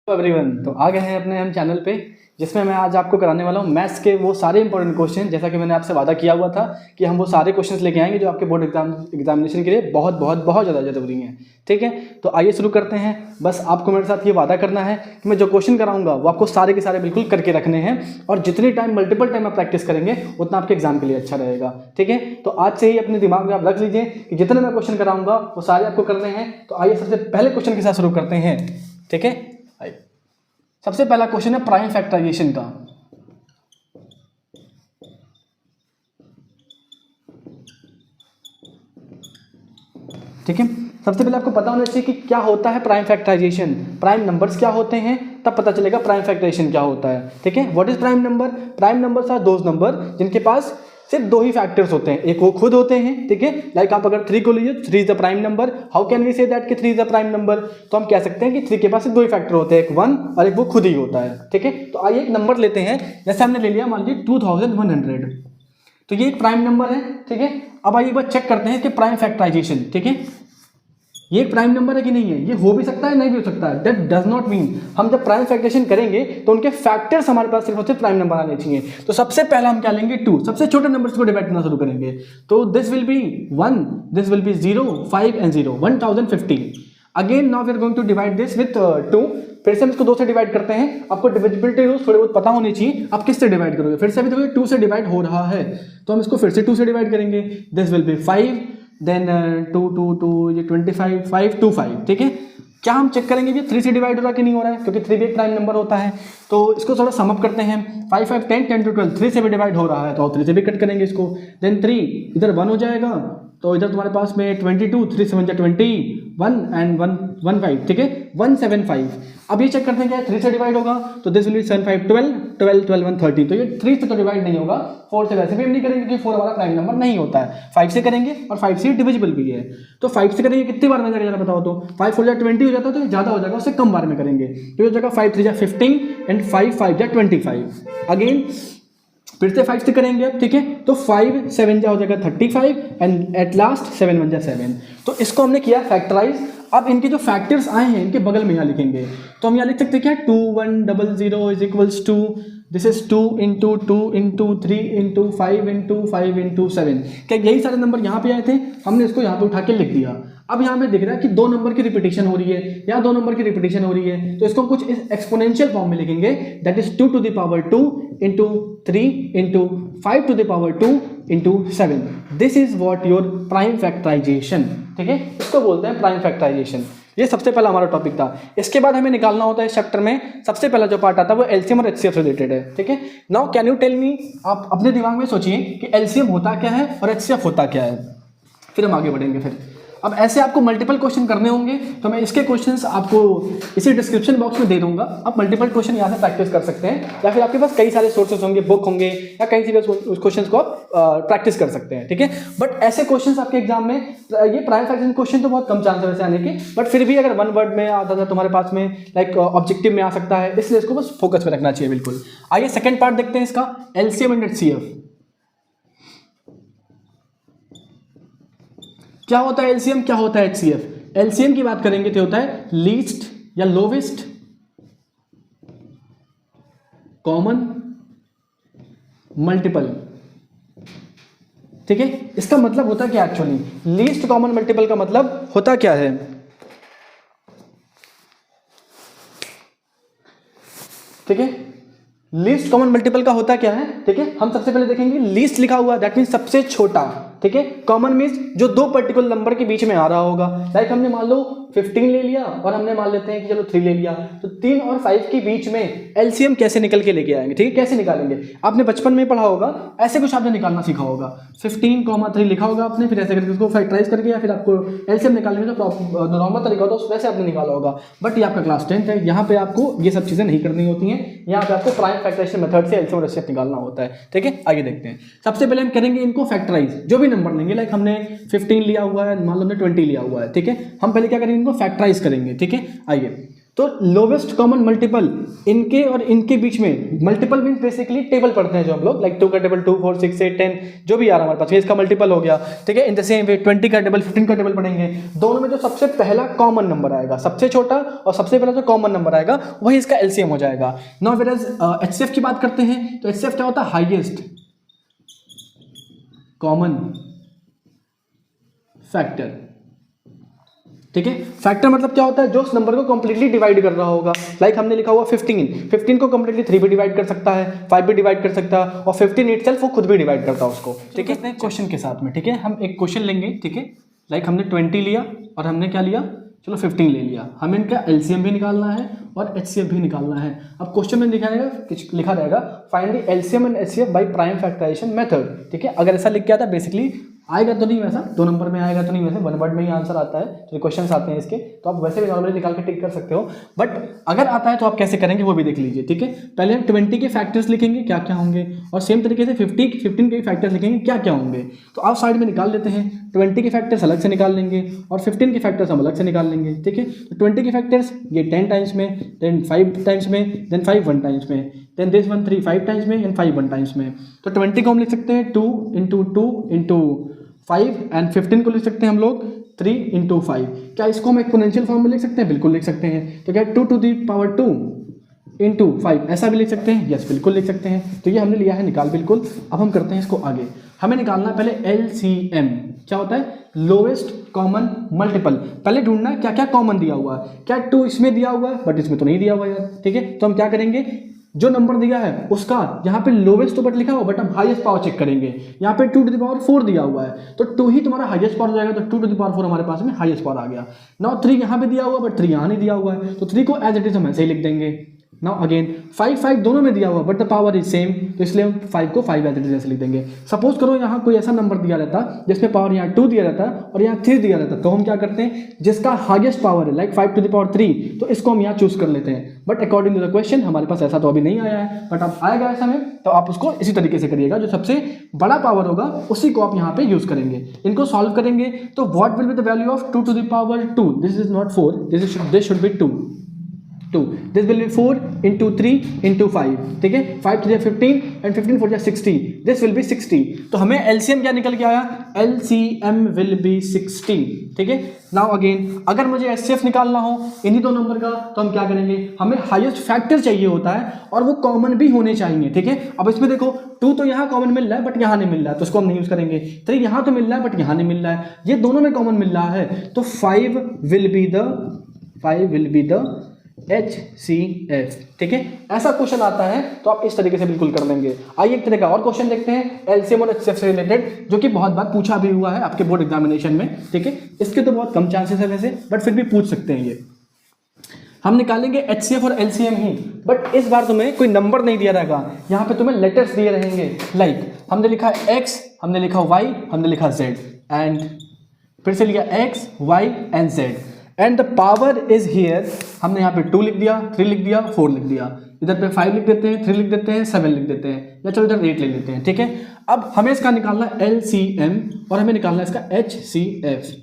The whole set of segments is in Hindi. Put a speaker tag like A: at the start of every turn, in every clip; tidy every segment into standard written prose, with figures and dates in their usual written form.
A: एवरीवन, तो आ गए हैं अपने हम चैनल पे जिसमें मैं आज आपको कराने वाला हूँ मैथ्स के वो सारे इंपॉर्टेंट क्वेश्चन। जैसा कि मैंने आपसे वादा किया हुआ था कि हम वो सारे क्वेश्चंस लेके आएंगे जो आपके बोर्ड एग्जामिनेशन के लिए बहुत बहुत बहुत ज़्यादा ज़रूरी हैं। ठीक है, तो आइए शुरू करते हैं। बस आपको मेरे साथ ये वादा करना है कि मैं जो क्वेश्चन कराऊंगा वो आपको सारे के सारे बिल्कुल करके रखने हैं, और जितनी टाइम मल्टीपल टाइम आप प्रैक्टिस करेंगे उतना आपके एग्जाम के लिए अच्छा रहेगा। ठीक है, तो आज से ही अपने दिमाग में आप रख लीजिए कि जितने मैं क्वेश्चन कराऊंगा वो सारे आपको करने हैं। तो आइए सबसे पहले क्वेश्चन के साथ शुरू करते हैं। ठीक है, आइए सबसे पहला क्वेश्चन है प्राइम फैक्टराइजेशन का। ठीक है, सबसे पहले आपको पता होना चाहिए कि क्या होता है प्राइम फैक्टराइजेशन, प्राइम नंबर्स क्या होते हैं, तब पता चलेगा प्राइम फैक्टराइजेशन क्या होता है। ठीक है, what is prime number? Prime numbers are those number जिनके पास सिर्फ दो ही फैक्टर्स होते हैं, एक वो खुद होते हैं। ठीक है, लाइक आप अगर 3 को लीजिए, 3 is the prime number. How can we say that कि 3 इज द प्राइम नंबर? तो हम कह सकते हैं कि 3 के पास सिर्फ दो ही फैक्टर होते हैं, एक 1 और एक वो खुद ही होता है। ठीक है, तो आइए एक नंबर लेते हैं, जैसे हमने ले लिया मान लीजिए 2100, तो ये एक प्राइम नंबर है। ठीक है, अब आइए एक बार चेक करते हैं कि प्राइम फैक्टराइजेशन, ठीक है, ये एक प्राइम नंबर है कि नहीं है। ये हो भी सकता है, नहीं भी हो सकता है, दैट डज नॉट मीन हम जब प्राइम फैक्टराइजेशन करेंगे तो उनके फैक्टर्स हमारे पास सिर्फ होते प्राइम नंबर आने चाहिए। तो सबसे पहला हम क्या लेंगे, 2, सबसे छोटे नंबर्स को डिवाइड करना शुरू करेंगे। तो this will be 1, this will be 0, 5 and 0, 1050। Again now we are going to divide this with 2। फिर से हम इसको 2 से डिवाइड करते हैं। आपको डिविजिबिलिटी रूल्स थोड़े बहुत पता होने चाहिए, आप किससे डिवाइड करोगे। फिर से अभी देखो 2 से डिवाइड हो रहा है, तो हम इसको फिर से 2 से डिवाइड करेंगे। दिस विल बी 5, देन 2 2 2 ये 25, 5 2 5। ठीक है, क्या हम चेक करेंगे कि 3 से डिवाइड हो रहा है कि नहीं हो रहा है, क्योंकि 3 भी एक प्राइम नंबर होता है। तो इसको थोड़ा सम अप करते हैं। 5 5 10 10 to 12, 3 से भी डिवाइड हो रहा है तो 3 से भी कट करेंगे इसको। देन 3 इधर 1 हो जाएगा, तो इधर तुम्हारे पास में 22, 3 7 21 एंड 1 1 5। ठीक है, 175। अब ये चेक करते हैं क्या 3 से डिवाइड होगा, तो दिस विल बी 7 5 12 12 12 1 30। तो ये 3 से तो डिवाइड नहीं होगा, 4 से वैसे भी हम नहीं करेंगे क्योंकि 4 हमारा प्राइम नंबर नहीं होता है। 5 से करेंगे और 5 से डिविजिबल भी है। तो 5 से करेंगे कितनी बार में जाएगा जरा बताओ तो। 5 4 20 हो जाता है, तो ज़्यादा हो जाएगा, उससे कम बार में करेंगे। तो ये जगह 5 3 15 एंड 5 5 25। अगेन फिर से 5 से करेंगे अब। ठीक है, तो 5 7 हो जाएगा 35 एंड एट लास्ट 7 1 7। तो इसको हमने किया फैक्टराइज। अब इनके जो फैक्टर्स आए हैं इनके बगल में यहाँ लिखेंगे। तो हम यहाँ लिख सकते हैं क्या, 2 1 0 0 is equals to, this is 2 into 2 into 3 into 5 into 5 into 7। क्या यही सारे नंबर यहाँ पे आए थे, हमने इसको यहाँ पे उठा के लिख दिया। अब यहाँ पे दिख रहा है कि 2 नंबर की रिपीटेशन हो रही है, यहाँ 2 नंबर की रिपीटेशन हो रही है, तो इसको हम कुछ इस एक्सपोनेंशियल फॉर्म में लिखेंगे। That is 2 to the power 2 into 3 into 5 to the power 2 into 7। This is what your prime factorisation. ठीक है, इसको बोलते हैं प्राइम फैक्टराइजेशन। ये सबसे पहला हमारा टॉपिक था। इसके बाद हमें निकालना होता है इस चैप्टर में सबसे पहला जो पार्ट आता है वो एलसीएम और एचसीएफ रिलेटेड है। ठीक है, now can you tell me, आप अपने दिमाग में सोचिए कि एलसीएम होता क्या है और एचसीएफ होता क्या है, फिर हम आगे बढ़ेंगे। फिर अब ऐसे आपको मल्टीपल क्वेश्चन करने होंगे, तो मैं इसके क्वेश्चंस आपको इसी डिस्क्रिप्शन बॉक्स में दे दूंगा। आप मल्टीपल क्वेश्चन यहाँ से प्रैक्टिस कर सकते हैं, या फिर आपके पास कई सारे सोर्सेस होंगे, बुक होंगे, या कहीं से भी उस क्वेश्चंस को आप प्रैक्टिस कर सकते हैं। ठीक है, बट ऐसे क्वेश्चंस आपके एग्जाम में, ये प्राइम फैक्टराइजेशन क्वेश्चन तो बहुत कम चांस है वैसे आने के, बट फिर भी अगर 1 वर्ड में आता था तुम्हारे पास में, लाइक ऑब्जेक्टिव में आ सकता है, इसलिए इसको बस फोकस में रखना चाहिए बिल्कुल। आइए सेकेंड पार्ट देखते हैं इसका, एलसीएम एंड एचसीएफ। क्या होता है एलसीएम, क्या होता है एचसीएफ? एलसीएम की बात करेंगे तो होता है लीस्ट या लोवेस्ट कॉमन मल्टीपल। ठीक है, इसका मतलब होता क्या एक्चुअली, लीस्ट कॉमन मल्टीपल का मतलब होता क्या है? ठीक है, लीस्ट कॉमन मल्टीपल का होता क्या है? ठीक है, हम सबसे पहले देखेंगे लीस्ट लिखा हुआ, दैट मीन सबसे छोटा। ठीक है, कॉमन मीन्स जो 2 पर्टिकुलर नंबर के बीच में आ रहा होगा। लाइक हमने मान लो 15 ले लिया और हमने मान लेते हैं कि चलो 3 ले लिया, तो 3 और 5 के बीच में एलसीएम कैसे निकल के लेके आएंगे। ठीक है, कैसे निकालेंगे, आपने बचपन में पढ़ा होगा, ऐसे कुछ आपने निकालना सीखा होगा। 15, 3 लिखा होगा आपने, फिर ऐसे करके उसको फैक्टराइज करके या फिर आपको एलसीएम निकालने का जो नॉर्मल तरीका होता है वैसे आपने निकाला होगा। बट ये आपका क्लास 10th है, यहाँ पे आपको ये सब चीज़ें नहीं करनी होती हैं, यहाँ पे आपको प्राइम फैक्टराइजेशन मेथड से एलसीएम और एचसीएफ निकालना होता है। ठीक है, आगे देखते हैं। सबसे पहले हम करेंगे इनको फैक्टराइज, जो भी नंबर लेंगे, लाइक हमने 15 लिया हुआ है, मान लो हमने 20 लिया हुआ है। ठीक है, हम पहले क्या करेंगे, इनको फैक्टराइज करेंगे। ठीक है, आइए तो लोवेस्ट कॉमन मल्टीपल इनके और इनके बीच में, मल्टीपल मीन्स बेसिकली टेबल पढ़ते हैं जो हम लोग, लाइक 2 का टेबल 2 4 6 8 10 जो भी आ रहा है हमारे पास, ये इसका मल्टीपल हो गया, ठीक है। इन द सेम वे 20 का टेबल 15 का टेबल पढ़ेंगे, दोनों में जो सबसे पहला कॉमन नंबर आएगा, सबसे छोटा और सबसे पहला जो कॉमन नंबर आएगा वही इसका एलसीएम हो जाएगा। नाउ व्हेयरएज एचसीएफ की बात करते हैं तो एचसीएफ क्या होता है, हाईएस्ट कॉमन फैक्टर, ठीक है। फैक्टर मतलब क्या होता है, जो उस नंबर को कंप्लीटली डिवाइड कर रहा होगा, लाइक हमने लिखा हुआ 15 को कंप्लीटली 3 भी डिवाइड कर सकता है, 5 भी डिवाइड कर सकता है, और 15 इटसेल्फ वो खुद भी डिवाइड करता है उसको, ठीक है। क्वेश्चन के साथ में, ठीक है, हम एक क्वेश्चन लेंगे, ठीक है, लाइक हमने 20 लिया और हमने क्या लिया, चलो 15 ले लिया, हमें इनका एलसीएम भी निकालना है और एचसीएफ भी निकालना है। अब क्वेश्चन में लिखा रहेगा find the LCM and HCF by prime factorisation method, ठीक है। अगर ऐसा लिख के आता बेसिकली आएगा तो नहीं वैसा, 2 नंबर में आएगा तो नहीं वैसे, 1 वर्ड में ही आंसर आता है, तो क्वेश्चंस आते हैं इसके, तो आप वैसे भी नॉर्मली निकाल के टिक कर सकते हो, बट अगर आता है तो आप कैसे करेंगे वो भी देख लीजिए, ठीक है। पहले हम 20 के फैक्टर्स लिखेंगे क्या क्या होंगे, और सेम तरीके से 15 के फैक्टर्स लिखेंगे क्या क्या होंगे। तो आप साइड में निकाल लेते हैं, 20 के फैक्टर्स अलग से निकाल लेंगे और 15 के फैक्टर्स हम अलग से निकाल लेंगे, ठीक है। तो 20 के फैक्टर्स ये 10 टाइम्स में, देन 5 टाइम्स में, देन 5 1 टाइम्स में, देन दिस 1 3 5 टाइम्स में, एंड 5 1 टाइम्स में। तो 20 को हम लिख सकते हैं 2 × 2 × 5 एंड 15 को लिख सकते हैं हम लोग 3 × 5। क्या इसको हम एक्सपोनेंशियल फॉर्म में लिख सकते हैं? बिल्कुल लिख सकते हैं। तो क्या 2 to the power 2 × 5 ऐसा भी लिख सकते हैं? यस, बिल्कुल लिख सकते हैं। तो ये हमने लिया है निकाल, बिल्कुल। अब हम करते हैं इसको आगे, हमें निकालना है पहले एलसीएम, क्या होता है, लोवेस्ट कॉमन मल्टीपल। पहले ढूंढना है क्या क्या कॉमन दिया हुआ है, क्या 2 इसमें दिया हुआ है, बट इसमें तो नहीं दिया हुआ यार, ठीक है। तो हम क्या करेंगे, जो नंबर दिया है उसका यहाँ पे लोवेस्ट तो बट लिखा हुआ, बट हम हाईएस्ट पावर चेक करेंगे। यहाँ पे 2 to the power 4 दिया हुआ है, तो 2 ही तुम्हारा हाईएस्ट पावर हो जाएगा, तो 2 to the power 4 हमारे पास में हाईएस्ट पावर आ गया। नाउ 3 यहाँ पे दिया हुआ, बट 3 यहाँ नहीं दिया हुआ है, तो 3 को एज इट इज हम ऐसे ही लिख देंगे। नाउ अगेन 5 दोनों में दिया हुआ, but the power is same, तो इसलिए हम 5 को 5 एज इट इज ऐसे लिख देंगे। सपोज करो यहाँ कोई ऐसा नंबर दिया रहता जिसमें पावर यहाँ 2 दिया रहता और यहाँ 3 दिया रहता, तो हम क्या करते हैं, जिसका हाईएस्ट पावर है लाइक 5 to the power 3, तो इसको हम यहाँ चूज कर लेते हैं। But according to the question हमारे पास ऐसा तो अभी नहीं आया है, बट अब आएगा ऐसा में, तो आप उसको इसी तरीके से करिएगा, जो सबसे बड़ा पावर होगा उसी को आप यहाँ पे यूज करेंगे। इनको सॉल्व करेंगे तो what will be the value of 2 to the power 2, this is not 4, this should be 2, this will B 4 × 3 × 5, ठीक है। 5 to the 15 and 15 4 60, this will B 60। तो हमें एलसीएम क्या निकल के आया, एलसीएम विल बी 60, ठीक है। नाउ अगेन अगर मुझे एचसीएफ निकालना हो इन्हीं 2 नंबर का, तो हम क्या करेंगे, हमें हाईएस्ट फैक्टर चाहिए होता है और वो कॉमन भी होने चाहिए, ठीक है। अब इसमें देखो 2 तो यहाँ कॉमन मिल रहा है, बट यहाँ नहीं मिल रहा है, तो उसको हम नहीं यूज करेंगे। 3 यहाँ तो मिल रहा है, बट यहाँ नहीं मिल रहा है, ये दोनों में कॉमन मिल रहा है, तो 5 विल बी द HCF, ठीक है। ऐसा क्वेश्चन आता है तो आप इस तरीके से बिल्कुल कर लेंगे। आइए एक तरह का और क्वेश्चन देखते हैं एलसीएम और एचसीएफ से रिलेटेड, जो कि बहुत बार पूछा भी हुआ है आपके बोर्ड एग्जामिनेशन में, ठीक है। इसके तो बहुत कम चांसेस है वैसे, बट फिर भी पूछ सकते हैं ये। हम निकालेंगे एचसीएफ और एलसीएम ही, बट इस बार तुम्हें कोई नंबर नहीं दिया रहेगा, यहाँ पे तुम्हें लेटर्स दिए रहेंगे। लाइक हमने लिखा x, हमने लिखा y, हमने लिखा z, एंड फिर से लिखा x, y and z, and the power is here. हमने यहाँ पे 2 लिख दिया, 3 लिख दिया, 4 लिख दिया, इधर पे 5 लिख देते हैं, 3 लिख देते हैं, 7 लिख देते हैं, या चलो इधर 8 लिख देते हैं, ठीक है। अब हमें इसका निकालना है एलसीएम और हमें निकालना है इसका एचसीएफ।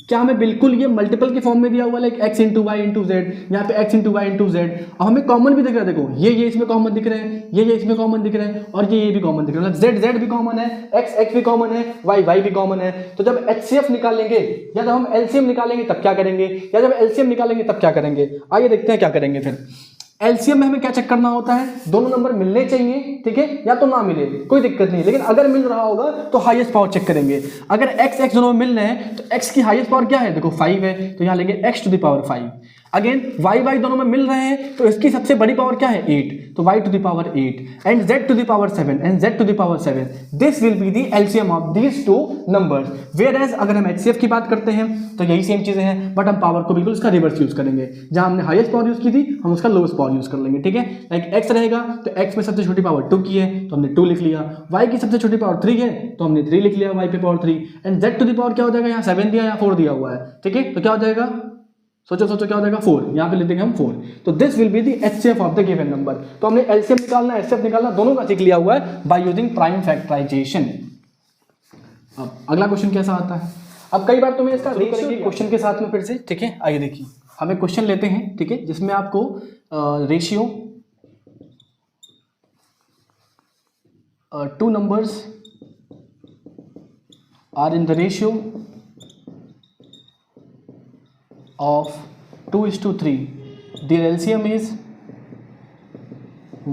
A: क्या हमें बिल्कुल ये मल्टीपल के फॉर्म में दिया हुआ, लाइक x × y × z, यहाँ पे x × y × z। अब हमें कॉमन भी दिख रहा है, देखो ये इसमें कॉमन दिख रहे हैं, ये इसमें कॉमन दिख रहे हैं, और ये भी कॉमन दिख रहे हैं, मतलब z भी कॉमन है, x भी कॉमन है, y भी कॉमन है। तो जब HCF निकालेंगे या जब हम LCM निकालेंगे तब क्या करेंगे, या जब LCM निकालेंगे तब क्या करेंगे, आइए देखते हैं क्या करेंगे। फिर एलसीएम में हमें क्या चेक करना होता है, दोनों नंबर मिलने चाहिए, ठीक है, या तो ना मिले कोई दिक्कत नहीं, लेकिन अगर मिल रहा होगा तो हाईएस्ट पावर चेक करेंगे। अगर x दोनों में मिल रहे हैं तो x की हाईएस्ट पावर क्या है, देखो 5 है, तो यहाँ लेंगे x to the power 5। Again y दोनों में मिल रहे हैं तो इसकी सबसे बड़ी पावर क्या है, 8, तो y to the power 8 and z to the power 7 and z to the power 7, this will be the LCM of these 2 numbers. Whereas अगर हम एचसीएफ की बात करते हैं तो यही सेम चीजें हैं, बट हम पावर को बिल्कुल उसका रिवर्स यूज करेंगे। जहां हमने हाईएस्ट पावर यूज की थी हम उसका लोएस्ट पावर यूज कर लेंगे, ठीक है। लाइक x रहेगा तो x में सबसे छोटी पावर 2 की है तो हमने 2 लिख लिया, y की सबसे छोटी पावर 3 है तो हमने 3 लिख लिया, y पे power 3, and z to the power क्या हो जाएगा, यहाँ 7 दिया या 4 दिया हुआ है, ठीक है, तो क्या हो जाएगा, सोचो क्या हो जाएगा, 4, यहाँ पे लिख देंगे हम 4। तो this will be the HCF of the given number. तो हमने एलसीएम निकालना, एचसीएफ निकालना, दोनों का सीख लिया हुआ है बाय यूजिंग प्राइम फैक्टराइजेशन। अब अगला क्वेश्चन कैसा आता है, अब कई बार तुम्हें इसका रेशियो क्वेश्चन के साथ में फिर से, ठीक है, आइए देखिए। हम एक क्वेश्चन लेते हैं, ठीक है, जिसमें आपको ratio two numbers are in the ratio of 2:3, their LCM is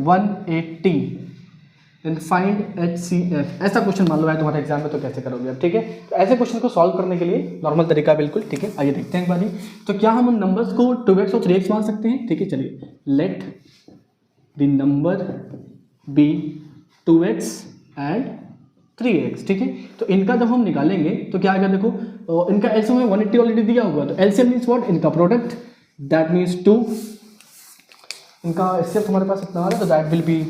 A: 180, then find HCF। ऐसा क्वेश्चन मान लो है तुम्हारे एग्जाम में, तो कैसे करोगे अब, ठीक है। तो ऐसे क्वेश्चन को सॉल्व करने के लिए नॉर्मल तरीका बिल्कुल, ठीक है। आइए देखते हैं एक बारी। तो क्या हम उन नंबर्स को 2x और 3x मान सकते हैं, ठीक है। चलिए, let the number be 2x and 3x, ठीक है। तो इनका जब हम निकालेंगे तो क्या आएगा, देखो इनका एलसीएम में 180 ऑलरेडी दिया हुआ, तो एलसीएम मीन्स व्हाट, इनका प्रोडक्ट, दैट मीन्स 2, इनका एचसीएफ हमारे पास इतना आ रहा है, तो that will be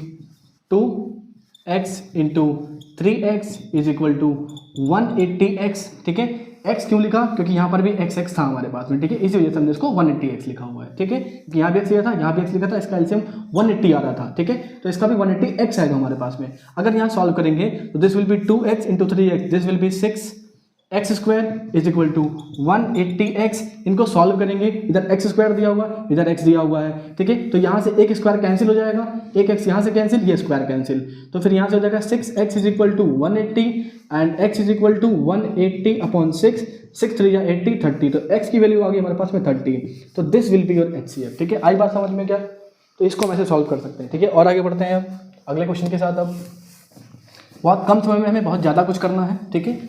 A: 2x into 3x is equal to 180x, ठीक है। x क्यों लिखा, क्योंकि यहाँ पर भी x था हमारे पास में, ठीक है, इसी वजह से हमने इसको 180x लिखा हुआ है, ठीक है। यहाँ भी x लिखा था, यहाँ भी x लिखा था, इसका एलसीएम 180 आ रहा था, ठीक है। तो इसका भी 180x आएगा हमारे पास में। अगर यहाँ सॉल्व करेंगे तो this will be 2x into 3x, this will be 6x² is equal to 180x। इनको सॉल्व करेंगे, इधर x² दिया हुआ, इधर x दिया हुआ है, ठीक है। तो यहाँ से एक स्क्वायर कैंसिल हो जाएगा, एक x यहाँ से कैंसिल, ये स्क्वायर कैंसिल, तो फिर यहाँ से हो जाएगा 6x is equal to 180 and x is equal to 180 upon 6, 6 3 या 80 30, तो x की वैल्यू आ गई हमारे पास में 30। तो this will be your HCF, ठीक है। आई बात समझ में क्या, तो इसको हम ऐसे सॉल्व कर सकते हैं, ठीक है। और आगे बढ़ते हैं अब अगले क्वेश्चन के साथ। अब बहुत कम समय में हमें बहुत ज़्यादा कुछ करना है, ठीक है।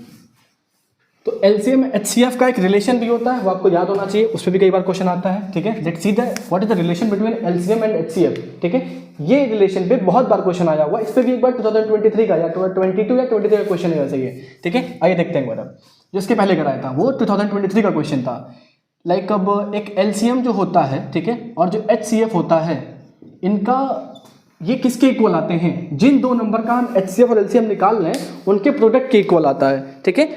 A: तो एलसीएम एचसीएफ का एक रिलेशन भी होता है, वो आपको याद होना चाहिए, उस पर भी कई बार क्वेश्चन आता है, ठीक है। Let's see the what is the relation between LCM and HCF, ठीक है। ये रिलेशन पे बहुत बार क्वेश्चन आया हुआ है, इस पर भी एक बार 2023 का या 22 या 23 का क्वेश्चन है वैसे ये, ठीक है। आइए देखते हैं मैडम, जिसके पहले कराया था वो 2023 का क्वेश्चन था। लाइक अब एक एलसीएम जो होता है, ठीक है, और जो एचसीएफ होता है, इनका ये किसके इक्वल आते हैं, जिन दो नंबर का हम एचसीएफ और एलसीएम निकाल रहे हैं उनके प्रोडक्ट के इक्वल आता है, ठीक है।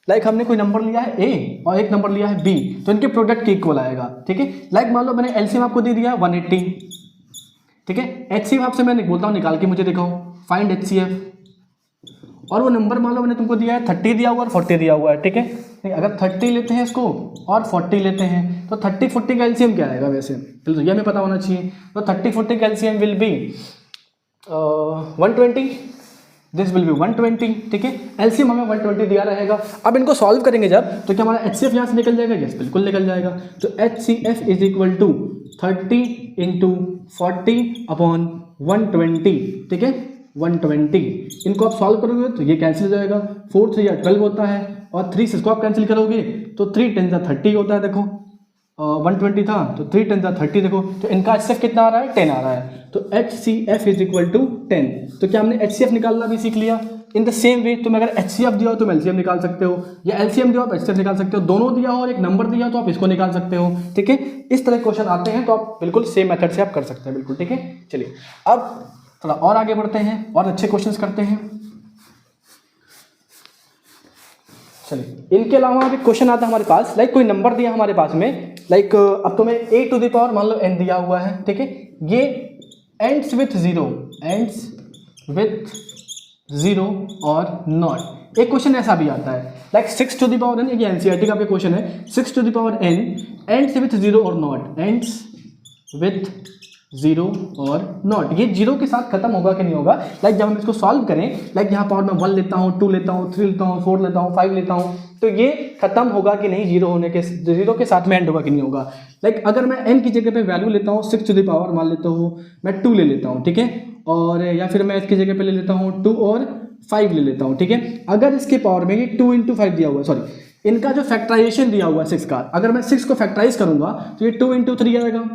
A: लाइक हमने कोई नंबर लिया है a और एक नंबर लिया है b, तो इनके प्रोडक्ट के इक्वल आएगा, ठीक है। लाइक मान लो मैंने एलसीएम आपको दे दिया 180, ठीक है। एचसीएफ आपसे मैं बोलता हूँ निकाल के मुझे दिखाओ, फाइंड एचसीएफ, और वो नंबर मान लो मैंने तुमको दिया है 30 दिया हुआ और 40 दिया हुआ है, ठीक है। अगर 30 लेते हैं इसको और 40 लेते हैं तो 30-40 का एलसीएम क्या आएगा वैसे, तो ये हमें पता होना चाहिए। तो 30-40 का LCM will be 120, this will B 120, ठीक है। एलसीएम हमें 120 दिया रहेगा। अब इनको सॉल्व करेंगे जब, तो क्या हमारा एचसीएफ यहाँ से निकल जाएगा, यस बिल्कुल निकल जाएगा। तो HCF is equal to 30 into 40 upon 120, ठीक है, 120। इनको आप सॉल्व करोगे तो ये कैंसिल हो जाएगा, 4 3 या 12 होता है, और 3 से इसको आप कैंसिल करोगे तो 3 10 30 होता है, देखो 120 था तो 3 10 30, देखो तो इनका एचसीएफ कितना आ रहा है, 10 आ रहा है। तो HCF इज इक्वल टू 10। तो क्या हमने HCF निकालना भी सीख लिया। इन द सेम वे तुम अगर HCF दिया हो तुम LCM निकाल सकते हो, या LCM दिया हो आप HCF निकाल सकते हो, दोनों दिया हो और एक नंबर दिया हो तो आप इसको निकाल सकते हो, ठीक है। इस तरह क्वेश्चन आते हैं तो आप बिल्कुल सेम मेथड से आप कर सकते हैं, बिल्कुल ठीक है। चलिए अब थोड़ा और आगे बढ़ते हैं और अच्छे क्वेश्चन करते हैं। चलिए इनके अलावा भी क्वेश्चन आता है हमारे पास, लाइक कोई नंबर दिया हमारे पास में, लाइक अब तुम्हें a टू द पावर मान लो n दिया हुआ है, ठीक है। ये ends with 0, ends with 0 और नॉट। एक क्वेश्चन ऐसा भी आता है like 6 to the power n, ये एनसीईआरटी का भी क्वेश्चन है, 6 to the power n ends with 0 और नॉट, ends with 0 और नॉट। ये 0 के साथ खत्म होगा कि नहीं होगा, लाइक जब हम इसको सॉल्व करें, लाइक यहाँ पावर में 1 लेता हूँ, 2 लेता हूँ, 3 लेता हूँ, 4 लेता हूँ, 5 लेता हूँ, तो ये खत्म होगा कि नहीं, 0 के साथ में एंड होगा कि नहीं होगा। लाइक अगर मैं n की जगह पे वैल्यू लेता हूँ 6 टू द पावर मान लेता हूँ, मैं 2 ले लेता हूँ, ठीक है, और या फिर मैं इसकी जगह पे ले लेता हूँ 2 और 5 ले लेता हूँ, ठीक है। अगर इसके पावर में ये 2 इंटू 5 दिया हुआ है, सॉरी इनका जो फैक्टराइजेशन दिया हुआ है 6 का, अगर मैं 6 को फैक्टराइज करूंगा तो ये 2 इंटू 3 आएगा,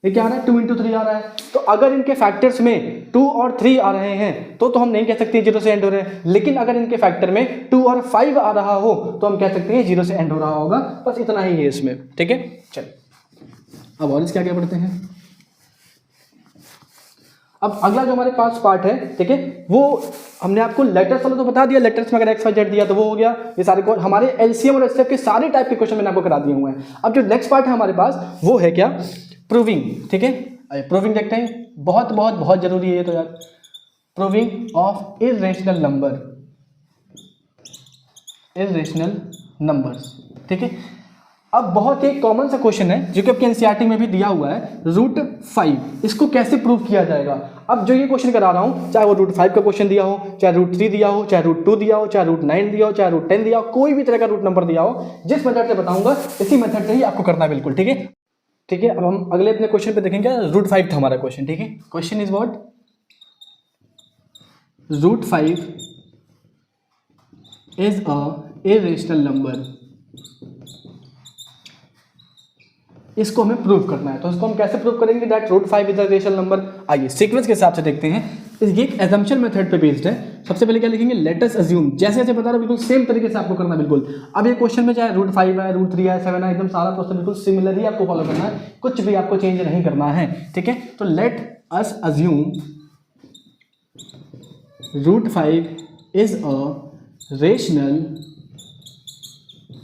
A: ये क्या आ रहा है 2 इंटू 3 आ रहा है। तो अगर इनके फैक्टर्स में 2 और 3 आ रहे हैं तो हम नहीं कह सकते 0 से एंड हो रहे हैं, लेकिन अगर इनके फैक्टर में 2 और 5 आ रहा हो तो हम कह सकते हैं 0 से एंड हो रहा होगा। बस इतना ही है इसमें, ठीक है। चलिए अब और इसके आगे बढ़ते हैं। अब अगला जो हमारे पास पार्ट है, ठीक है, वो हमने आपको लेटर्स वाला तो बता दिया, लेटर्स में अगर एक्स वाई जेड दिया तो वो हो गया। ये सारे हमारे एलसीएम और एचसीएफ के सारे टाइप के क्वेश्चन मैंने आपको करा दिए हुए हैं। अब जो नेक्स्ट पार्ट है हमारे पास वो है क्या, प्रूविंग, ठीक है। प्रूविंग देखते हैं, बहुत बहुत बहुत जरूरी है ये तो यार। Proving of irrational number, irrational numbers, ठीक है। अब बहुत ही कॉमन सा क्वेश्चन है जो कि आपके एनसीईआरटी में भी दिया हुआ है, √5 इसको कैसे प्रूव किया जाएगा। अब जो ये क्वेश्चन करा रहा हूँ, चाहे वो √5 का क्वेश्चन दिया हो, चाहे √3 दिया हो, चाहे √2 दिया हो, चाहे √9 दिया हो, चाहे √10 दिया हो, कोई भी तरह का रूट नंबर दिया हो, जिस मेथड से बताऊंगा इसी मेथड से ही आपको करना है बिल्कुल। ठीक है, ठीक है। अब हम अगले अपने क्वेश्चन पे देखेंगे। √5 था हमारा क्वेश्चन। ठीक है, question is what, √5 is a irrational number. इसको हमें प्रूव करना है, तो इसको हम कैसे प्रूव करेंगे that √5 is a rational number. आइए सीक्वेंस के हिसाब से देखते हैं। ये एक एजम्पशन मेथड पे बेस्ड है। सबसे पहले क्या लिखेंगे, लेट अस अज्यूम, जैसे जैसे बता रहा हूं बिल्कुल सेम तरीके से आपको करना है बिल्कुल। अब ये क्वेश्चन में चाहे √5 है, √3 है, 7 है, एकदम सारा प्रोसेस बिल्कुल सिमिलर ही आपको फॉलो करना है, कुछ भी आपको चेंज नहीं करना है। ठीक है, तो late us assume √5 is a rational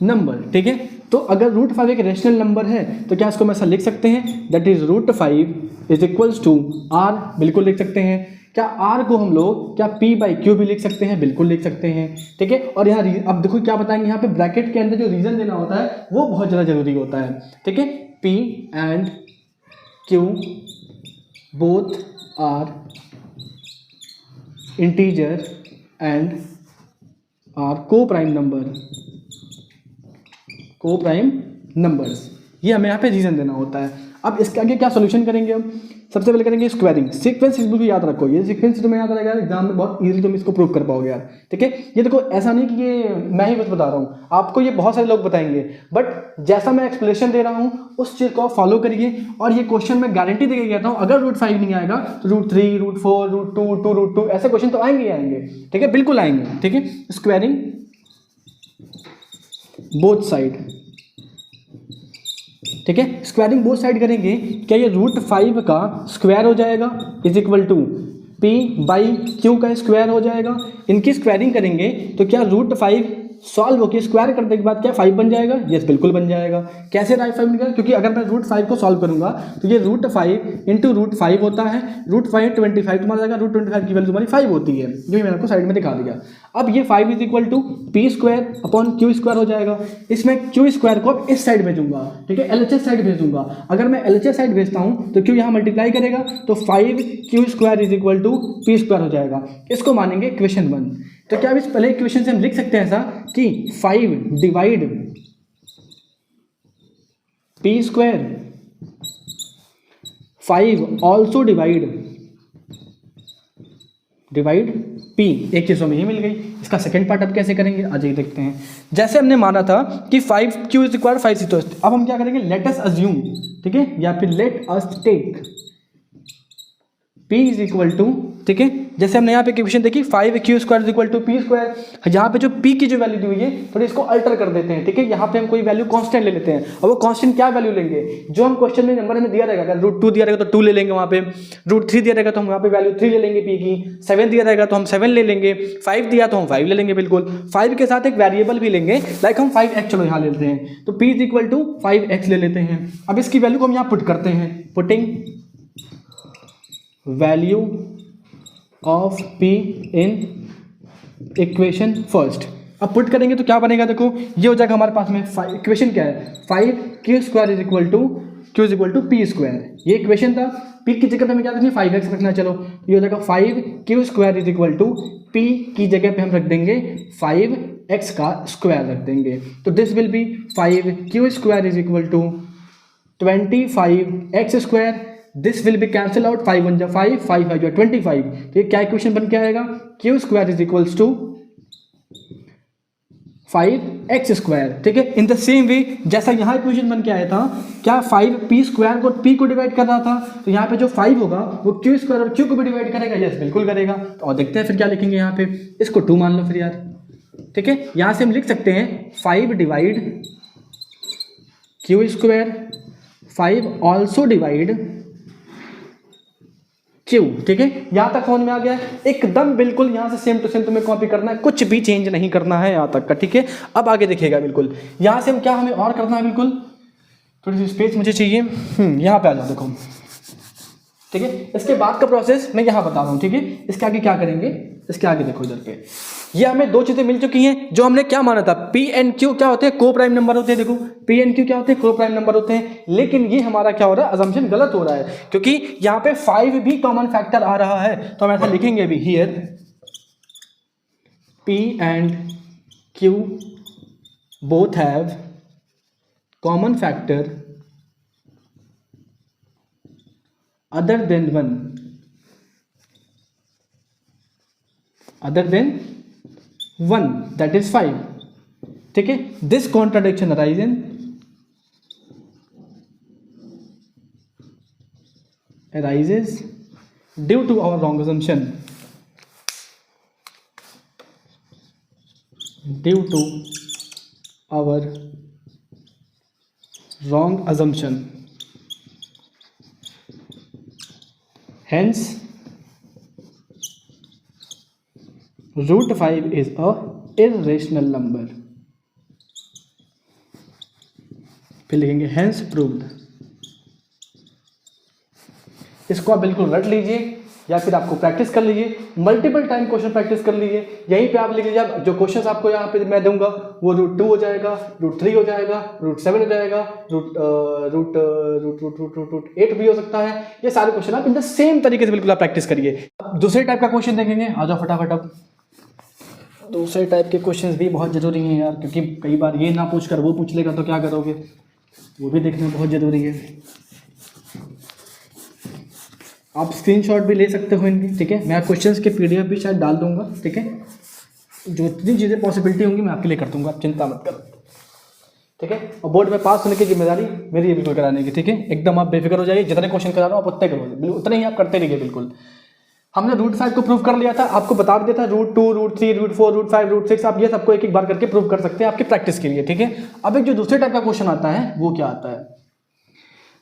A: number. ठीक है, तो अगर √5 एक रेशनल नंबर है तो क्या इसको हम ऐसा लिख सकते हैं, that is √5 is equals to r, बिल्कुल लिख सकते हैं। क्या r को हम लोग क्या p/q भी लिख सकते हैं, बिल्कुल लिख सकते हैं। ठीक है, और यहाँ अब देखो क्या बताएंगे, यहाँ पे ब्रैकेट के अंदर जो रीजन देना होता है वो बहुत ज़्यादा जरूरी होता है। ठीक है, p and q both are integer and are coprime numbers, ये हमें यहाँ पे रीजन देना होता है। अब इसके आगे क्या सॉल्यूशन करेंगे हम, सबसे पहले करेंगे स्क्वायरिंग। सीक्वेंस बिल्कुल याद रखो, ये सीक्वेंस तुम्हें याद रहेगा एग्जाम में बहुत इजीली तुम इसको प्रूव कर पाओगे यार। ठीक है, ये देखो ऐसा नहीं कि ये मैं ही बस बता रहा हूँ, आपको ये बहुत सारे लोग बताएंगे, बट जैसा मैं एक्सप्लेनेशन दे रहा हूँ उस चीज़ को आप फॉलो करिए। और ये क्वेश्चन मैं गारंटी देके कहता हूँ, अगर √5 नहीं आएगा तो √3, √4, √2 ऐसे क्वेश्चन तो आएंगे आएंगे। ठीक है, बिल्कुल आएंगे। ठीक है, स्क्वायरिंग बोथ साइड। ठीक है, स्क्वायरिंग बोथ साइड करेंगे, क्या ये √5 का स्क्वायर हो जाएगा इज इक्वल टू p/q का स्क्वायर हो जाएगा। इनकी स्क्वायरिंग करेंगे तो क्या √5 सॉल्व होकर स्क्वायर करने के बाद क्या 5 बन जाएगा, यस बिल्कुल बन जाएगा। कैसे 5 बनेगा, क्योंकि अगर मैं √5 को सॉल्व करूंगा तो ये √5 इंटू √5 होता है, √5 25 तुम्हारा जाएगा, √25 की वैल्यू तुम्हारी 5 होती है, जो मैंने आपको साइड में दिखा दिया। अब ये 5 इज इक्वल टू p²/q² हो जाएगा। इसमें q² को अब इस साइड भेजूंगा। ठीक है, LHS साइड भेजूंगा। अगर मैं LHS साइड भेजता हूं तो q यहाँ मल्टीप्लाई करेगा तो 5q² is equal to p² हो जाएगा। इसको मानेंगे इक्वेशन 1। तो क्या अब इस पहले इक्वेशन से हम लिख सकते हैं ऐसा कि 5 divide p², 5 also divide p। एक चीज़ हमें ये मिल गई। इसका सेकंड पार्ट अब कैसे करेंगे, आज ये देखते हैं। जैसे हमने माना था कि 5q इज इक्वल 5 सी, तो अब हम क्या करेंगे, लेट अस अज्यूम, ठीक है, या फिर let us take p is equal to, ठीक है, जैसे हमने यहाँ पे इक्वेशन देखी 5q² is equal to p²। यहाँ पे जो p की जो वैल्यू दी हुई है थोड़ी इसको अल्टर कर देते हैं। ठीक है, यहाँ पे हम कोई वैल्यू कांस्टेंट ले लेते हैं, और वो कांस्टेंट क्या वैल्यू लेंगे, जो हम क्वेश्चन में नंबर हमें दिया रहेगा। अगर √2 दिया रहेगा तो 2 ले लेंगे वहाँ पे, √3 दिया रहेगा तो हम वहाँ पे वैल्यू 3 ले लेंगे p की, 7 दिया रहेगा तो हम 7 ले लेंगे, 5 दिया तो हम 5 ले लेंगे बिल्कुल। 5 के साथ एक वेरिएबल भी लेंगे, लाइक हम 5x चलो यहाँ लेते हैं, तो p is equal to 5x ले लेते हैं। अब इसकी वैल्यू को हम यहाँ पुट करते हैं, putting value of p in equation first. अब पुट करेंगे तो क्या बनेगा, देखो ये हो जाएगा हमारे पास में इक्वेशन क्या है, 5q² is equal to p²। ये इक्वेशन था, p की जगह पे हमें क्या रखना है, 5x रखना है। चलो ये हो जाएगा 5q² is equal to p की जगह पे हम रख देंगे 5x का स्क्वायर रख देंगे, तो this will be 5q² is equal to 25x²। This will be cancel out, 5 1 जा 5, 5 5 जा 25। तो ये क्या इक्वेशन बन के आएगा, q² is equals to 5x²। ठीक है, इन द सेम वे जैसा यहाँ इक्वेशन बन के आया था, क्या 5p² को p को डिवाइड कर रहा था, तो यहाँ पे जो 5 होगा वो q² और q को भी डिवाइड करेगा, यस बिल्कुल करेगा। तो और देखते हैं फिर क्या लिखेंगे यहाँ पे, इसको 2 मान लो फिर यार। ठीक है, यहाँ से हम लिख सकते हैं 5 divide q², 5 also divide q। ठीक है, यहाँ तक समझ में आ गया, एकदम बिल्कुल यहाँ से सेम टू सेम तुम्हें कॉपी करना है, कुछ भी चेंज नहीं करना है यहाँ तक का। ठीक है, अब आगे देखिएगा बिल्कुल, यहाँ से हम क्या हमें और करना है, बिल्कुल थोड़ी सी स्पेस मुझे चाहिए, यहाँ पे आ जाओ देखो। ठीक है, इसके बाद का प्रोसेस मैं यहाँ बता रहा हूँ। ठीक है, इसके आगे क्या करेंगे, इसके आगे देखो इधर पे ये हमें दो चीजें मिल चुकी हैं जो हमने क्या माना था, पी एंड क्यू क्या होते हैं, को प्राइम नंबर होते हैं। देखो पी एंड क्यू क्या होते हैं, को प्राइम नंबर होते हैं। लेकिन ये हमारा क्या हो रहा है, अजम्पशन गलत हो रहा है, क्योंकि यहाँ पे 5 भी कॉमन फैक्टर आ रहा है। तो हम ऐसा लिखेंगे भी, here P and Q both have common factor other than 1, other than 1, that is 5। ठीक है, this contradiction arises due to our wrong assumption, due to our wrong assumption, hence root 5 is a irrational number। फिर लिखेंगे hence proved। इसको आप बिल्कुल रट लीजिए या फिर आपको प्रैक्टिस कर लीजिए, मल्टीपल टाइम क्वेश्चन प्रैक्टिस कर लीजिए। यहीं पे आप लिख लीजिए, अब जो क्वेश्चन आपको यहाँ पे मैं दूंगा वो रूट 2 हो जाएगा, रूट 3 हो जाएगा, रूट 7 हो जाएगा, रूट 8 भी हो सकता है। ये सारे क्वेश्चन आप इन द सेम तरीके से बिल्कुल आप प्रैक्टिस करिए। अब दूसरे टाइप का क्वेश्चन देखेंगे, आ जाओ फटाफट। अब दूसरे टाइप के क्वेश्चन भी बहुत जरूरी हैं यार, क्योंकि कई बार ये ना पूछ कर वो पूछ लेगा तो क्या करोगे, वो भी देखना बहुत जरूरी है। आप स्क्रीनशॉट भी ले सकते हो इनकी, ठीक है। मैं क्वेश्चंस के पीडीएफ भी शायद डाल दूंगा, ठीक है। जो जितनी चीज़ें पॉसिबिलिटी होंगी मैं आपके लिए कर दूंगा, आप चिंता मत करो, ठीक है। और बोर्ड में पास होने की जिम्मेदारी मेरी है बिल्कुल कराने की, ठीक है। एकदम आप बेफिक्र हो जाइए, जितने क्वेश्चन करा रहा हूँ आप उतने करो, बिल्कुल उतने ही आप करते रहिए। बिल्कुल हमने रूट 5 को प्रूव कर लिया था, आपको बता दिया था root 2, root 3, root 4, root 5, root 6, आप ये सबको एक एक बार करके प्रूव कर सकते हैं आपकी प्रैक्टिस के लिए, ठीक है। अब एक जो दूसरे टाइप का क्वेश्चन आता है वो क्या आता है,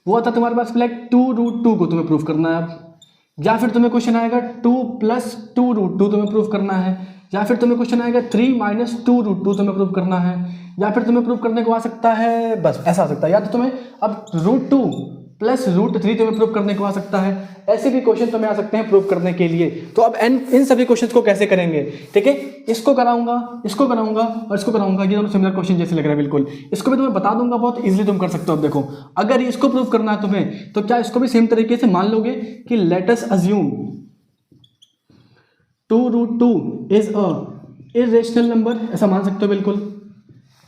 A: वो आता है तुम्हारे पास लाइक 2 रूट 2 को तुम्हें प्रूव करना है अब, या फिर तुम्हें क्वेश्चन आएगा 2 + 2 रूट 2 तुम्हें प्रूव करना है, या फिर तुम्हें क्वेश्चन आएगा 3 - 2 रूट 2 तुम्हें प्रूव करना है, या फिर तुम्हें प्रूव करने को आ सकता है, बस ऐसा आ सकता है, या तो तुम्हें अब रूट 2 + रूट 3 तुम्हें प्रूव करने को आ सकता है। ऐसे भी क्वेश्चन तुम्हें आ सकते हैं प्रूव करने के लिए। तो अब इन सभी क्वेश्चंस को कैसे करेंगे, ठीक है। इसको कराऊंगा, इसको कराऊंगा और इसको कराऊंगा, ये दोनों सिमिलर क्वेश्चन जैसे लग रहा है बिल्कुल। इसको भी तुम्हें बता दूंगा, बहुत इजीली तुम कर सकते हो। अब देखो, अगर इसको प्रूव करना है तुम्हें, तो क्या इसको भी सेम तरीके से मान लोगे कि let us assume 2 root 2 is a irrational number, ऐसा मान सकते हो बिल्कुल।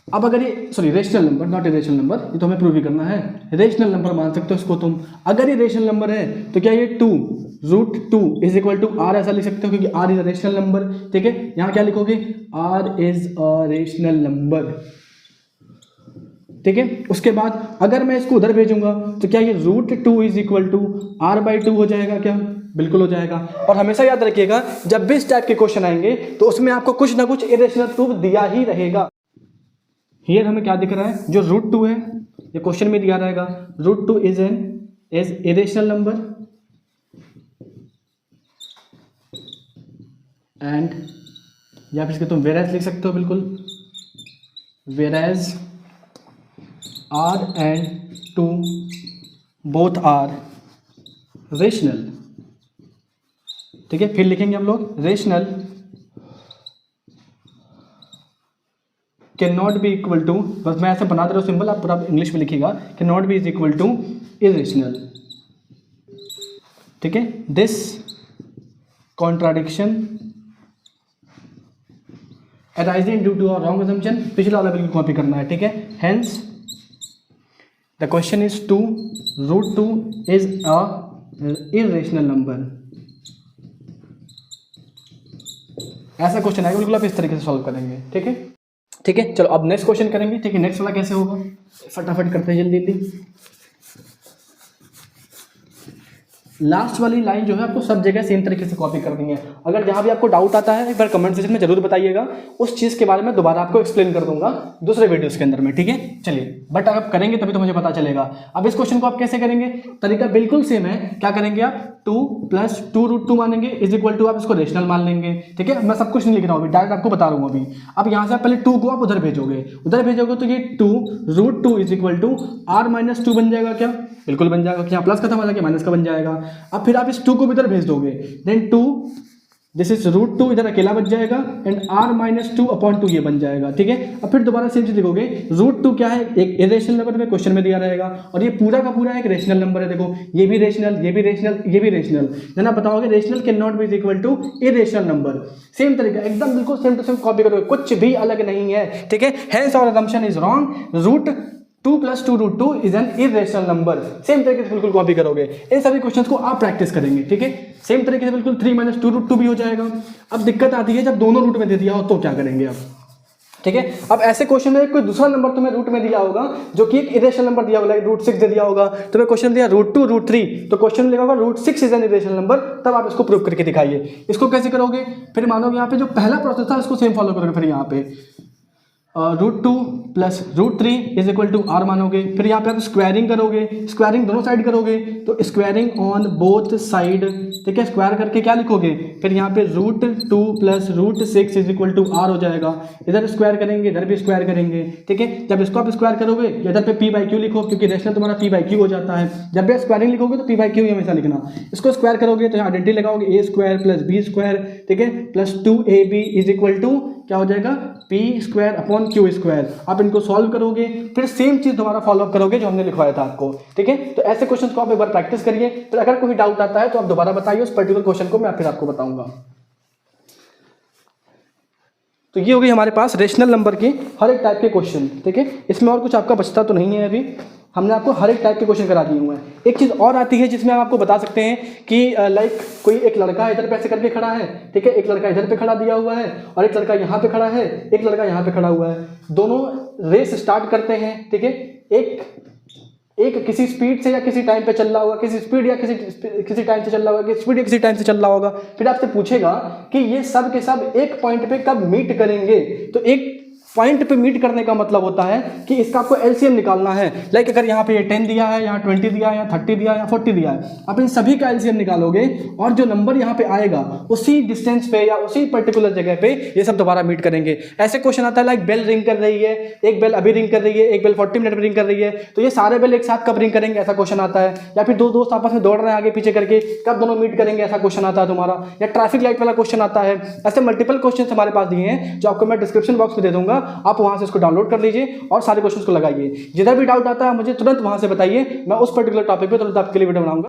A: अब अगर ये rational number, not irrational number, ये तो हमें प्रूव ही करना है, रेशनल नंबर मान सकते हो इसको तुम। अगर ये रेशनल नंबर है तो क्या ये 2 root 2 is equal to r ऐसा लिख सकते हो, क्योंकि r is a rational number, ठीक है। यहाँ क्या लिखोगे, r is a rational number, ठीक है। उसके बाद अगर मैं इसको उधर भेजूंगा तो क्या ये root 2 is equal to r/2 हो जाएगा क्या, बिल्कुल हो जाएगा। और हमेशा याद रखिएगा, जब भी इस टाइप के क्वेश्चन आएंगे तो उसमें आपको कुछ ना कुछ इरेशनल प्रूफ दिया ही रहेगा। हियर हमें क्या दिख रहा है, जो रूट 2 है ये क्वेश्चन में दिया रहेगा, root 2 is irrational number and, या फिर तुम वेराज लिख सकते हो बिल्कुल, whereas R and 2 both are rational, ठीक है। फिर लिखेंगे हम लोग rational can not be equal to, बस मैं ऐसे बना दे रहा हूँ सिंबल, आप पूरा इंग्लिश में लिखिएगा, can not be is equal to irrational, ठीक है। This contradiction arising due to a wrong assumption, पिछला वाला बिल्कुल कॉपी करना है, ठीक है। Hence the question is 2 root 2 is a irrational number, ऐसा क्वेश्चन आएगा बिल्कुल, आप इस तरीके से सॉल्व करेंगे, ठीक है। ठीक है, चलो अब नेक्स्ट क्वेश्चन करेंगे, ठीक है। नेक्स्ट वाला कैसे होगा, फटाफट करते हैं जल्दी जल्दी। लास्ट वाली लाइन जो है आपको सब जगह सेम तरीके से कॉपी करनी है। अगर जहाँ भी आपको डाउट आता है एक बार कमेंट सेक्शन में जरूर बताइएगा, उस चीज़ के बारे में दोबारा आपको एक्सप्लेन कर दूंगा दूसरे वीडियोस के अंदर में, ठीक है। चलिए, बट आप करेंगे तभी तो मुझे पता चलेगा। अब इस क्वेश्चन को आप कैसे करेंगे, तरीका बिल्कुल सेम है। क्या करेंगे आप, 2 + 2 रूट 2 मानेंगे इज इक्वल टू, आप इसको रेशनल मान लेंगे, ठीक है। मैं सब कुछ नहीं लिख रहा हूँ अभी, डायरेक्ट आपको बता रहा हूँ अभी। अब यहाँ से आप पहले 2 को आप उधर भेजोगे, तो ये 2 root 2 is equal to r - 2 बन जाएगा क्या, बिल्कुल बन जाएगा। यहाँ प्लस खत्म हो जाएगा, माइनस का बन जाएगा। अब फिर आप इस 2 को भी इधर भेज दोगे, देन 2 दिस इज √2, इधर अकेला बच जाएगा एंड r-2/2 ये बन जाएगा, ठीक है। अब फिर दोबारा सेम चीज लिखोगे, √2 क्या है, एक इरेशनल नंबर में क्वेश्चन में दिया रहेगा और ये पूरा का पूरा एक रेशनल नंबर है। देखो ये भी रेशनल, ये भी रेशनल, ये भी रेशनल, देन आप बताओगे rational can not be equal to irrational number. Same तरीका, एकदम बिल्कुल सेम टू सेम कॉपी करोगे, कुछ भी अलग नहीं है, ठीक है। Hence our assumption is wrong, √2 + 2√2 is an irrational number. Same तरीके से बिल्कुल कॉपी करोगे, इन सभी क्वेश्चंस को आप प्रैक्टिस करेंगे, ठीक है। सेम तरीके से बिल्कुल 3 - 2√2 भी हो जाएगा। अब दिक्कत आती है जब दोनों रूट में दे दिया हो तो क्या करेंगे आप, ठीक है। अब ऐसे क्वेश्चन में कोई दूसरा नंबर तुम्हें रूट में दिया होगा जो कि एक इरेशनल नंबर दिया होगा, √6 दे दिया होगा, तुम्हें क्वेश्चन दिया √2 √3, तो क्वेश्चन लिखा होगा √6 इज एन इरेशनल नंबर, तब आप इसको प्रूव करके दिखाइए। इसको कैसे करोगे, फिर मानोगे यहाँ पे जो पहला प्रोसेस था उसको सेम फॉलो करोगे, फिर यहाँ पे √2 + √3 इज इक्वल टू r मानोगे, फिर यहाँ पे आप स्क्वायरिंग करोगे, स्क्वायरिंग दोनों साइड करोगे तो स्क्वायरिंग ऑन बोथ साइड, ठीक है। स्क्वायर करके क्या लिखोगे, फिर यहाँ पे √2 + √6 इज इक्वल टू r हो जाएगा। इधर स्क्वायर करेंगे, इधर भी स्क्वायर करेंगे, ठीक है। जब इसको आप स्क्वायर करोगे इधर पे p/q लिखो, क्योंकि रेशनल तुम्हारा p/q हो जाता है। जब भी स्क्वायरिंग लिखोगे तो p/q ही हमेशा लिखना। इसको स्क्वायर करोगे तो यहाँ आइडेंटिटी लगाओगे, a² + b², ठीक है, +2ab इज इक्वल टू क्या हो जाएगा, p²/q²। आप इनको सॉल्व करोगे, फिर सेम चीज दोबारा फॉलो अप करोगे जो हमने लिखवाया था आपको, ठीक है। तो ऐसे क्वेश्चंस को आप एक बार प्रैक्टिस करिए, फिर अगर कोई डाउट आता है तो आप दोबारा बताइए, उस पर्टिकुलर क्वेश्चन को मैं फिर आपको बताऊंगा। तो ये हो गई हमारे पास रेशनल नंबर के हर एक टाइप के क्वेश्चन, ठीक है। इसमें और कुछ आपका बचता तो नहीं है, अभी हमने आपको हर एक टाइप के क्वेश्चन करा दिए हुए हैं। एक चीज़ और आती है जिसमें हम आपको बता सकते हैं कि लाइक कोई एक लड़का इधर पे ऐसे करके खड़ा है, ठीक है, एक लड़का इधर पे खड़ा दिया हुआ है और एक लड़का यहाँ पे खड़ा है, एक लड़का यहाँ पे खड़ा हुआ है। दोनों रेस स्टार्ट करते हैं, ठीक है। एक किसी स्पीड से या किसी टाइम पे चल रहा होगा, किसी स्पीड या किसी टाइम से चल रहा होगा, किसी स्पीड या किसी टाइम से चल रहा होगा। फिर आपसे पूछेगा कि ये सब के सब एक पॉइंट पे कब मीट करेंगे, तो एक पॉइंट पे मीट करने का मतलब होता है कि इसका आपको एलसीएम निकालना है। लाइक अगर यहाँ पे 10 दिया है, यहाँ 20 दिया है, यहाँ 30 दिया है, यहाँ 40 दिया है, आप इन सभी का एलसीएम निकालोगे और जो नंबर यहाँ पे आएगा उसी डिस्टेंस पे या उसी पर्टिकुलर जगह पे ये सब दोबारा मीट करेंगे। ऐसे क्वेश्चन आता है लाइक बेल रिंग कर रही है, एक बेल अभी रिंग कर रही है, एक बेल 40 मिनट में रिंग कर रही है, तो ये सारे बेल एक साथ कब रिंग करेंगे, ऐसा क्वेश्चन आता है। या फिर दो दोस्त आपस में दौड़ रहे हैं आगे पीछे करके, कब दोनों मीट करेंगे, ऐसा क्वेश्चन आता है तुम्हारा। या ट्रैफिक लाइट वाला क्वेश्चन आता है। ऐसे मल्टीपल क्वेश्चन हमारे पास दिए हैं जो आपको मैं डिस्क्रिप्शन बॉक्स में दे दूंगा, आप वहां से इसको डाउनलोड कर लीजिए और सारे क्वेश्चंस को लगाइए। जिधर भी डाउट आता है मुझे तुरंत वहां से बताइए, मैं उस पर्टिकुलर टॉपिक पे तुरंत आपके लिए वीडियो बनाऊंगा।